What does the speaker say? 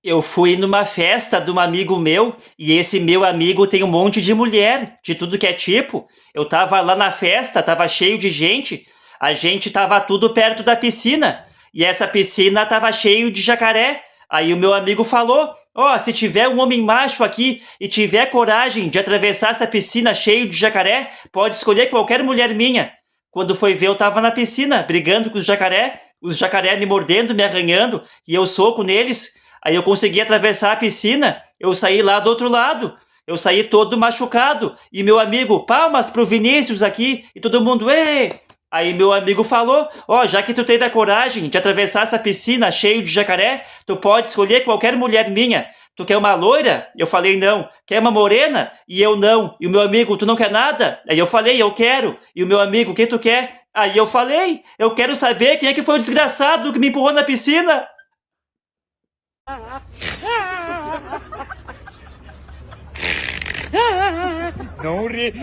Eu fui numa festa de um amigo meu e esse meu amigo tem um monte de mulher, de tudo que é tipo. Eu tava lá na festa, tava cheio de gente, a gente tava tudo perto da piscina e essa piscina tava cheio de jacaré. Aí o meu amigo falou: Ó, se tiver um homem macho aqui e tiver coragem de atravessar essa piscina cheio de jacaré, pode escolher qualquer mulher minha. Quando foi ver, eu tava na piscina, brigando com os jacaré me mordendo, me arranhando, e eu soco neles. Aí eu consegui atravessar a piscina, eu saí lá do outro lado. Eu saí todo machucado. E meu amigo, palmas pro Vinícius aqui. E todo mundo, ê! Aí meu amigo falou, ó, já que tu teve a coragem de atravessar essa piscina cheio de jacaré, tu pode escolher qualquer mulher minha. Tu quer uma loira? Eu falei, não. Quer uma morena? E eu não. E o meu amigo, tu não quer nada? Aí eu falei, eu quero. E o meu amigo, quem tu quer? Aí eu falei, eu quero saber quem é que foi o desgraçado que me empurrou na piscina. Não ri.